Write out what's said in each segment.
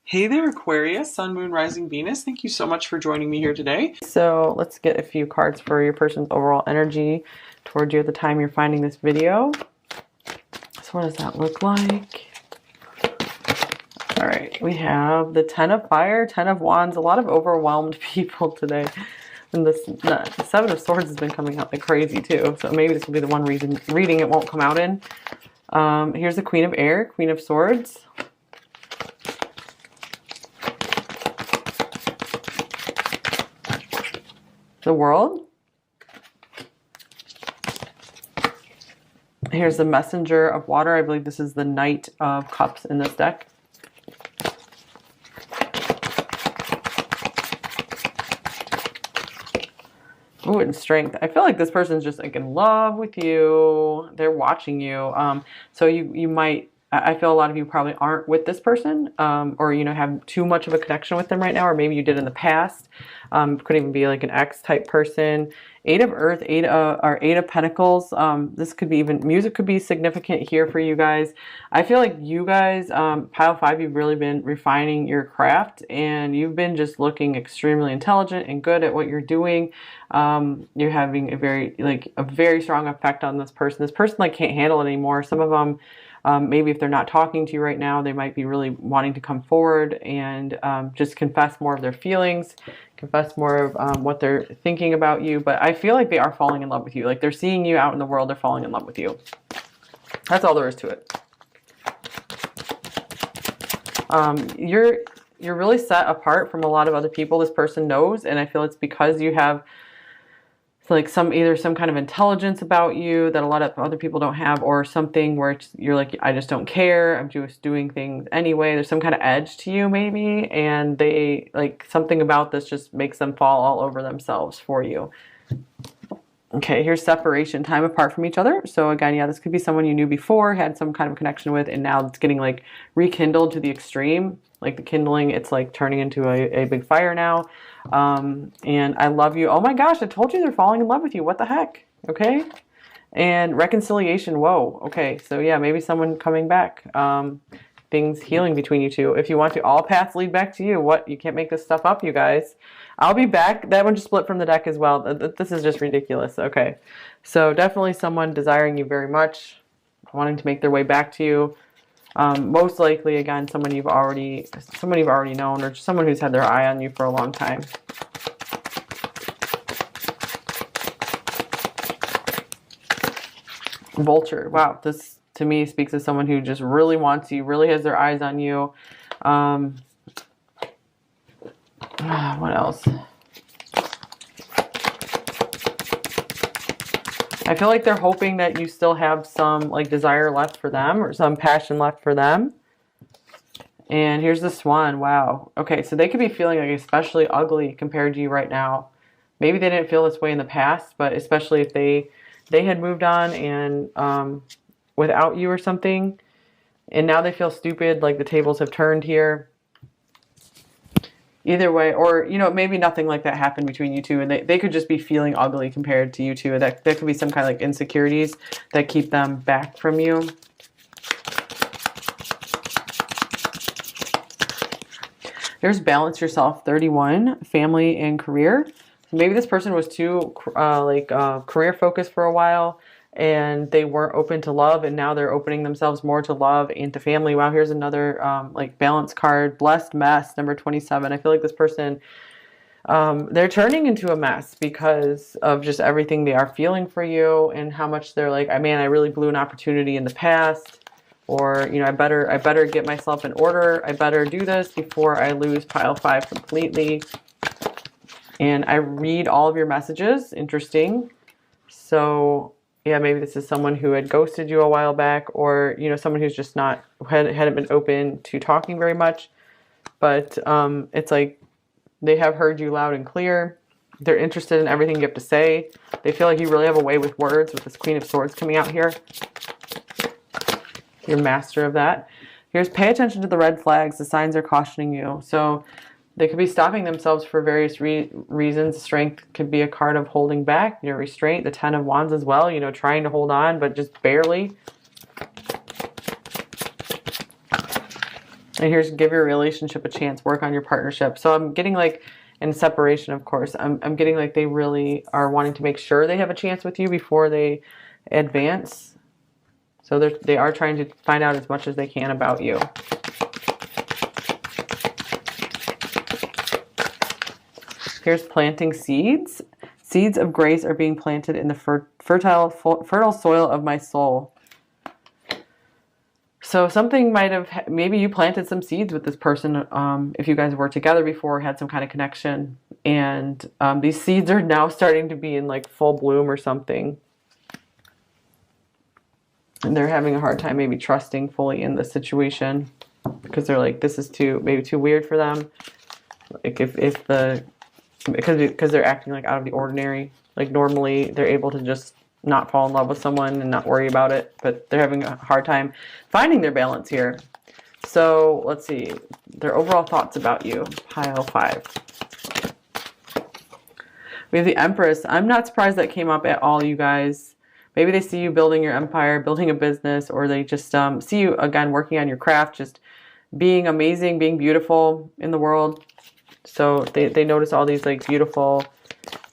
Hey there, Aquarius, Sun, Moon, Rising, Venus. Thank you so much for joining me here today. So let's get a few cards for your person's overall energy towards you at the time you're finding this video. So what does that look like? All right, we have the Ten of Fire, Ten of Wands, a lot of overwhelmed people today. And the Seven of Swords has been coming out like crazy too. So maybe this will be the one reading it won't come out in. Here's the Queen of Air, Queen of Swords. The World. Here's the Messenger of Water. I believe this is the Knight of Cups in this deck. Ooh, and Strength. I feel like this person's just like in love with you. They're watching you. So you might, I feel a lot of you probably aren't with this person, or have too much of a connection with them right now, or maybe you did in the past. Could even be like an ex type person. Eight of Earth, Eight of Pentacles. This could be even music could be significant here for you guys. I feel like you guys, pile 5, you've really been refining your craft, and you've been just looking extremely intelligent and good at what you're doing. You're having a very strong effect on this person. This person like can't handle it anymore. Some of them. Maybe if they're not talking to you right now, they might be really wanting to come forward and just confess more of their feelings, confess more of what they're thinking about you. But I feel like they are falling in love with you. Like they're seeing you out in the world, they're falling in love with you. That's all there is to it. You're really set apart from a lot of other people this person knows, and I feel it's because you have like either some kind of intelligence about you that a lot of other people don't have, or something where you're like, I just don't care, I'm just doing things anyway. There's some kind of edge to you maybe, and they like something about this just makes them fall all over themselves for you. Okay, here's separation, time apart from each other. So again, yeah, this could be someone you knew before, had some kind of connection with, and now it's getting like rekindled to the extreme. Like the kindling, it's like turning into a big fire now. And I love you. Oh my gosh, I told you they're falling in love with you. What the heck? Okay. And reconciliation. Whoa. Okay. So yeah, maybe someone coming back. Things healing between you two. If you want to, all paths lead back to you. What? You can't make this stuff up, you guys. I'll be back. That one just split from the deck as well. This is just ridiculous. Okay. So definitely someone desiring you very much, wanting to make their way back to you. Most likely, again, someone you've already known, or just someone who's had their eye on you for a long time. Vulture. Wow, this to me speaks of someone who just really wants you, really has their eyes on you. What else? I feel like they're hoping that you still have some like desire left for them, or some passion left for them. And here's the Swan. Wow. Okay, so they could be feeling like especially ugly compared to you right now. Maybe they didn't feel this way in the past, but especially if they had moved on and without you or something, and now they feel stupid, like the tables have turned here. Either way, or maybe nothing like that happened between you two, and they could just be feeling ugly compared to you two. That could be some kind of like insecurities that keep them back from you. There's Balance Yourself, 31, family and career. Maybe this person was too career focused for a while, and they weren't open to love, and now they're opening themselves more to love and to family. Wow, here's another balance card. Blessed Mess, number 27. I feel like this person, they're turning into a mess because of just everything they are feeling for you, and how much they're like, man, I really blew an opportunity in the past, or I better get myself in order. I better do this before I lose pile 5 completely. And I read all of your messages. Interesting. So yeah, maybe this is someone who had ghosted you a while back, or someone who's just hadn't been open to talking very much. But it's like they have heard you loud and clear. They're interested in everything you have to say. They feel like you really have a way with words, with this Queen of Swords coming out here. You're master of that. Here's pay attention to the red flags. The signs are cautioning you. So they could be stopping themselves for various reasons. Strength could be a card of holding back, restraint. The Ten of Wands as well, trying to hold on, but just barely. And here's give your relationship a chance, work on your partnership. So I'm getting like in separation, of course, I'm getting like they really are wanting to make sure they have a chance with you before they advance. So they are trying to find out as much as they can about you. Here's planting seeds. Seeds of grace are being planted in the fertile soil of my soul. So something might have, maybe you planted some seeds with this person if you guys were together before, had some kind of connection. And these seeds are now starting to be in like full bloom or something. And they're having a hard time maybe trusting fully in the situation because they're like, this is maybe too weird for them. Like because they're acting like out of the ordinary. Like normally they're able to just not fall in love with someone and not worry about it, but they're having a hard time finding their balance here. So let's see their overall thoughts about you. Pile 5. We have the Empress. I'm not surprised that came up at all, you guys. Maybe they see you building your empire, building a business, or they just see you again working on your craft, just being amazing, being beautiful in the world. So they notice all these like beautiful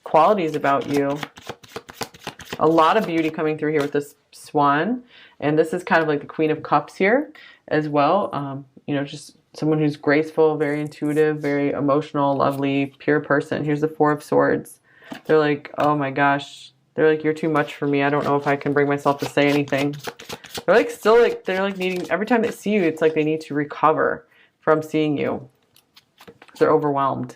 qualities about you. A lot of beauty coming through here with this swan. And this is kind of like the Queen of Cups here as well. You know, just someone who's graceful, very intuitive, very emotional, lovely, pure person. Here's the 4 of Swords. They're like, oh my gosh. They're like, you're too much for me. I don't know if I can bring myself to say anything. They're like still like, they're like needing, every time they see you, it's like they need to recover from seeing you. They're overwhelmed.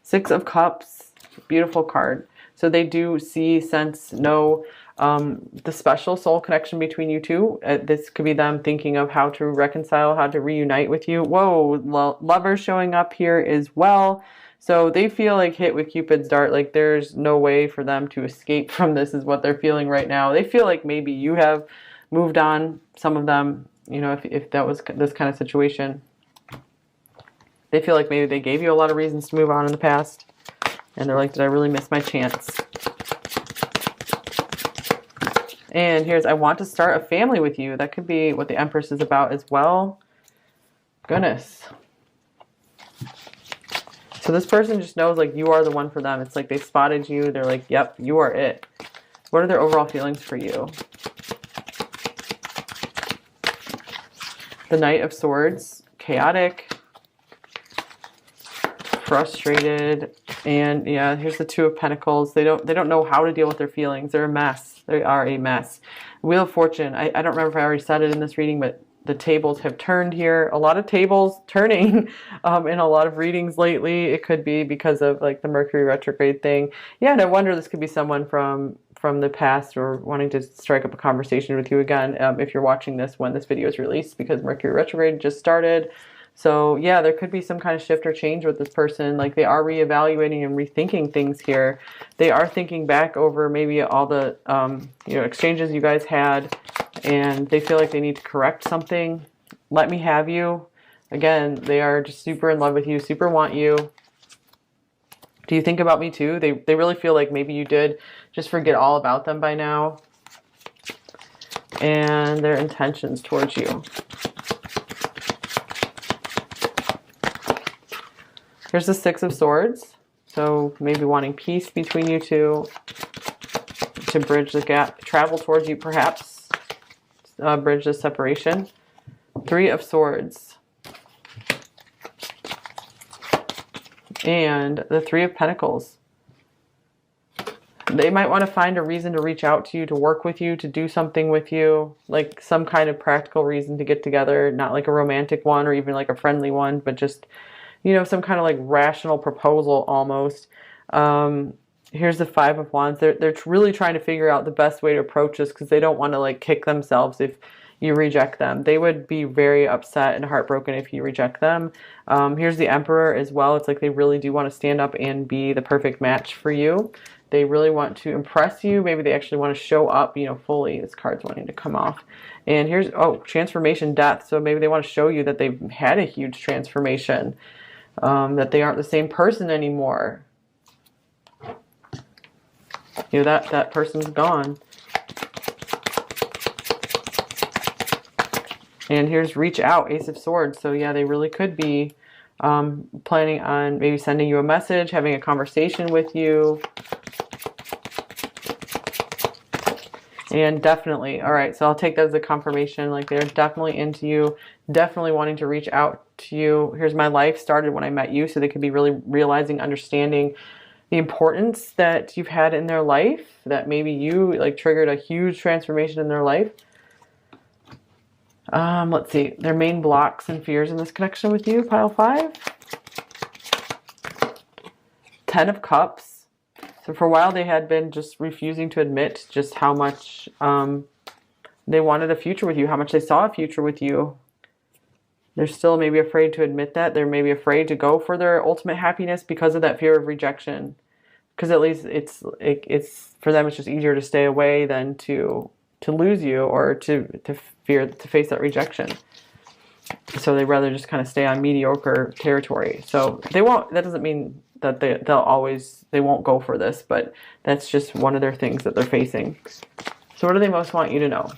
6 of Cups, beautiful card. So they do see, sense, know the special soul connection between you two. This could be them thinking of how to reconcile, how to reunite with you. Whoa, Lovers showing up here as well. So they feel like hit with Cupid's dart. Like there's no way for them to escape from this is what they're feeling right now. They feel like maybe you have moved on, some of them, you know, if that was this kind of situation. They feel like maybe they gave you a lot of reasons to move on in the past. And they're like, did I really miss my chance? And here's, I want to start a family with you. That could be what the Empress is about as well. Goodness. So this person just knows like you are the one for them. It's like they spotted you. They're like, yep, you are it. What are their overall feelings for you? The Knight of Swords, chaotic, frustrated, and yeah, here's the 2 of Pentacles. They don't know how to deal with their feelings. They're a mess. They are a mess. Wheel of Fortune. I don't remember if I already said it in this reading, but the tables have turned here. A lot of tables turning in a lot of readings lately. It could be because of like the Mercury retrograde thing. Yeah, and I wonder this could be someone from the past or wanting to strike up a conversation with you again if you're watching this when this video is released, because Mercury retrograde just started. So yeah, there could be some kind of shift or change with this person. Like they are reevaluating and rethinking things here. They are thinking back over maybe all the you know, exchanges you guys had, and they feel like they need to correct something. Let me have you. Again, they are just super in love with you, super want you. Do you think about me too? They really feel like maybe you did just forget all about them by now. And their intentions towards you. Here's the 6 of Swords. So maybe wanting peace between you two, to bridge the gap, travel towards you perhaps, bridge the separation. 3 of Swords. And the 3 of Pentacles. They might want to find a reason to reach out to you, to work with you, to do something with you, like some kind of practical reason to get together, not like a romantic one or even like a friendly one, but just, you know, some kind of like rational proposal almost. Here's the 5 of Wands. They're really trying to figure out the best way to approach this because they don't want to like kick themselves if you reject them. They would be very upset and heartbroken if you reject them. Here's the Emperor as well. It's like they really do want to stand up and be the perfect match for you. They really want to impress you. Maybe they actually want to show up, you know, fully. This card's wanting to come off. And here's, oh, transformation, death. So maybe they want to show you that they've had a huge transformation, that they aren't the same person anymore. You know, that person's gone. And here's reach out, Ace of Swords. So yeah, they really could be planning on maybe sending you a message, having a conversation with you. And definitely, all right, so I'll take that as a confirmation. Like they're definitely into you, definitely wanting to reach out to you. Here's my life started when I met you. So they could be really realizing, understanding the importance that you've had in their life, that maybe you like triggered a huge transformation in their life. Let's see, their main blocks and fears in this connection with you, pile 5. 10 of Cups. So for a while they had been just refusing to admit just how much they wanted a future with you, how much they saw a future with you. They're still maybe afraid to admit that. They're maybe afraid to go for their ultimate happiness because of that fear of rejection. Because at least it's for them, it's just easier to stay away than to lose you, or to face that rejection. So they'd rather just kind of stay on mediocre territory. So they won't, that doesn't mean that they won't go for this, but that's just one of their things that they're facing. So what do they most want you to know?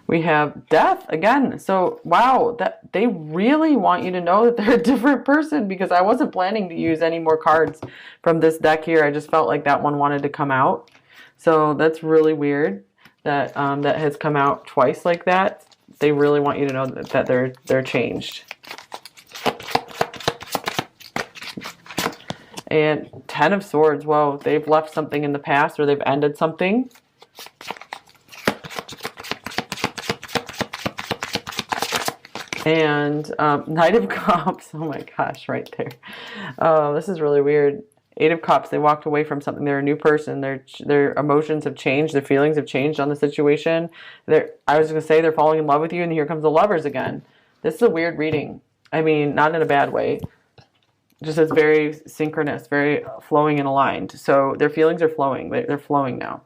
We have Death again. So wow, that they really want you to know that they're a different person, because I wasn't planning to use any more cards from this deck here. I just felt like that one wanted to come out. So that's really weird that that has come out twice like that. They really want you to know that they're changed. And 10 of Swords. Whoa, they've left something in the past, or they've ended something. And Knight of Cups. Oh my gosh, right there. This is really weird. 8 of Cups. They walked away from something. They're a new person. Their emotions have changed. Their feelings have changed on the situation. I was going to say they're falling in love with you, and here comes the Lovers again. This is a weird reading. I mean, not in a bad way. Just as very synchronous, very flowing and aligned. So their feelings are flowing. They're flowing now.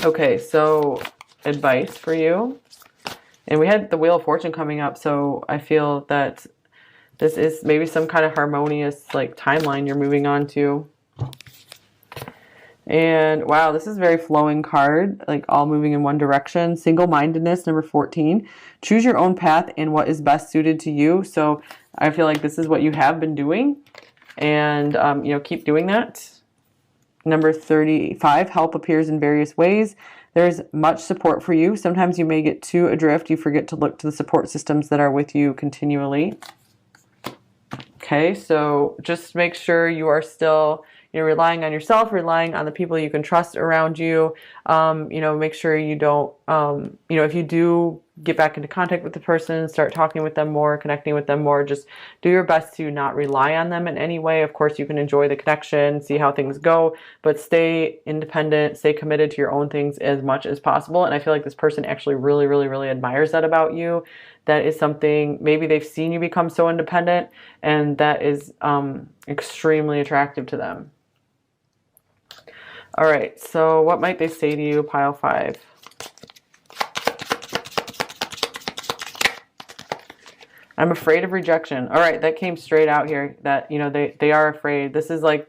Okay, so advice for you. And we had the Wheel of Fortune coming up, so I feel that this is maybe some kind of harmonious like timeline you're moving on to. And wow, this is a very flowing card, like all moving in one direction. Single-mindedness, number 14. Choose your own path and what is best suited to you. So I feel like this is what you have been doing, and you know, keep doing that. Number 35, help appears in various ways. There's much support for you. Sometimes you may get too adrift. You forget to look to the support systems that are with you continually. Okay, so just make sure you are still, you know, relying on yourself, relying on the people you can trust around you. You know, make sure you don't, you know, if you do get back into contact with the person, start talking with them more, connecting with them more, just do your best to not rely on them in any way. Of course, you can enjoy the connection, see how things go, but stay independent, stay committed to your own things as much as possible. And I feel like this person actually really, really, really admires that about you. That is something, maybe they've seen you become so independent, and that is extremely attractive to them. All right, so what might they say to you, pile 5? I'm afraid of rejection. All right, that came straight out here, that, you know, they are afraid. This is like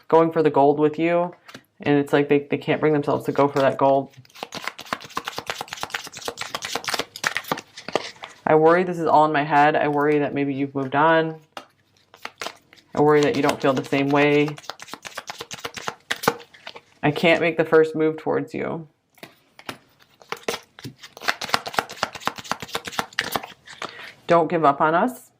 going for the gold with you, and it's like they can't bring themselves to go for that gold. I worry this is all in my head. I worry that maybe you've moved on. I worry that you don't feel the same way. I can't make the first move towards you. Don't give up on us.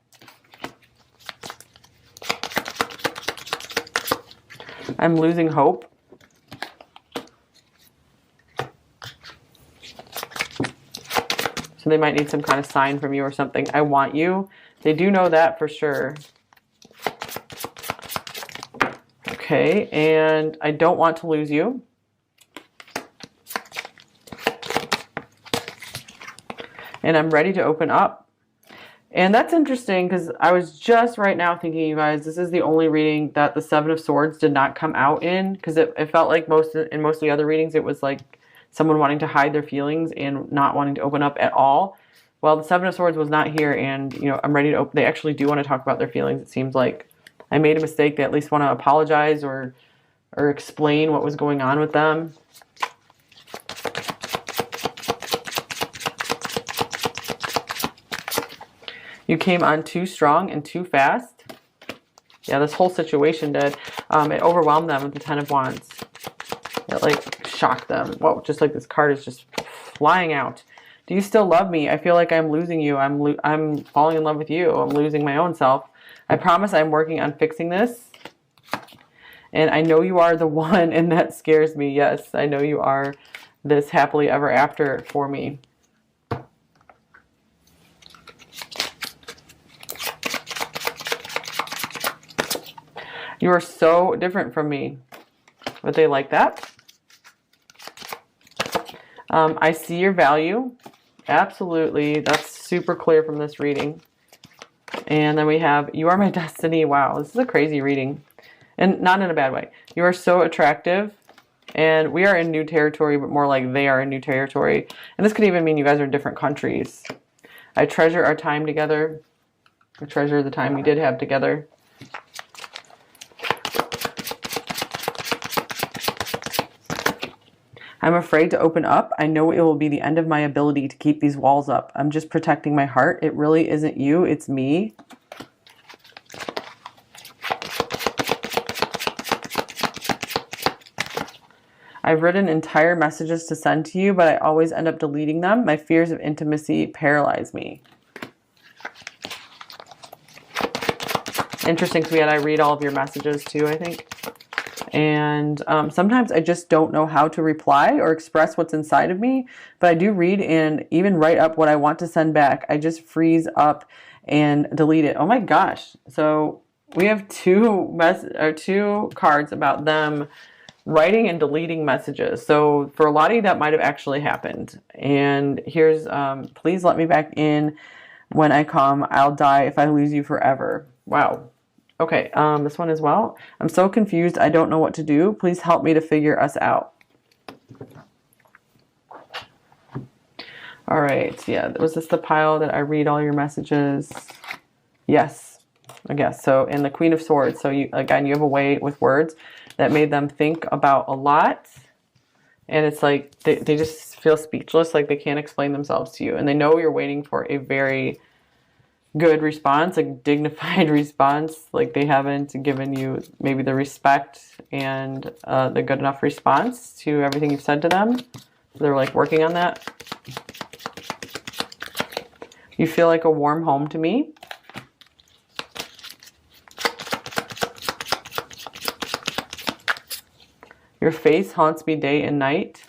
I'm losing hope. So they might need some kind of sign from you or something. I want you. They do know that for sure. Okay, and I don't want to lose you. And I'm ready to open up. And that's interesting, because I was just right now thinking, you guys, this is the only reading that the 7 of Swords did not come out in, because it felt like in most of the other readings, it was like someone wanting to hide their feelings and not wanting to open up at all. Well, the 7 of Swords was not here, and you know, I'm ready to open. They actually do want to talk about their feelings. It seems like I made a mistake. They at least want to apologize or explain what was going on with them. You came on too strong and too fast. Yeah, this whole situation did. It overwhelmed them with the Ten of Wands. It like shocked them. Whoa, just like this card is just flying out. Do you still love me? I feel like I'm losing you. I'm falling in love with you. I'm losing my own self. I promise I'm working on fixing this. And I know you are the one, and that scares me. Yes, I know you are this happily ever after for me. You are so different from me. Would they like that? I see your value. Absolutely. That's super clear from this reading. And then we have, you are my destiny. Wow, this is a crazy reading. And not in a bad way. You are so attractive. And we are in new territory, but more like they are in new territory. And this could even mean you guys are in different countries. I treasure our time together. I treasure the time we did have together. I'm afraid to open up. I know it will be the end of my ability to keep these walls up. I'm just protecting my heart. It really isn't you, it's me. I've written entire messages to send to you, but I always end up deleting them. My fears of intimacy paralyze me. Interesting, because I read all of your messages too, I think. And sometimes I just don't know how to reply or express what's inside of me, but I do read and even write up what I want to send back. I just freeze up and delete it. Oh my gosh. So we have two cards about them writing and deleting messages. So for a lot of you, that might have actually happened. And here's, please let me back in when I come. I'll die if I lose you forever. Wow. Okay, this one as well. I'm so confused. I don't know what to do. Please help me to figure us out. All right, yeah. Was this the pile that I read all your messages? Yes, I guess. So, and the Queen of Swords. So, you again, you have a way with words that made them think about a lot. And it's like they just feel speechless, like they can't explain themselves to you. And they know you're waiting for a very good response, a dignified response, like they haven't given you maybe the respect and the good enough response to everything you've said to them. So they're like working on that. You feel like a warm home to me. Your face haunts me day and night.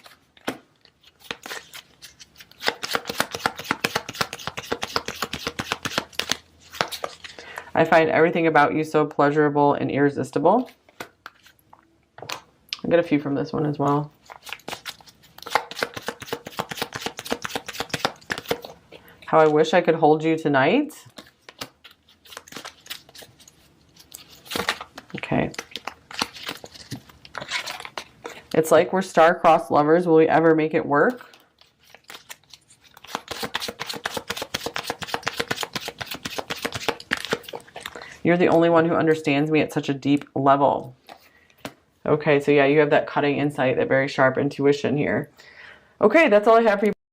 I find everything about you so pleasurable and irresistible. I got a few from this one as well. How I wish I could hold you tonight. Okay. It's like we're star-crossed lovers. Will we ever make it work? You're the only one who understands me at such a deep level. Okay, so yeah, you have that cutting insight, that very sharp intuition here. Okay, that's all I have for you.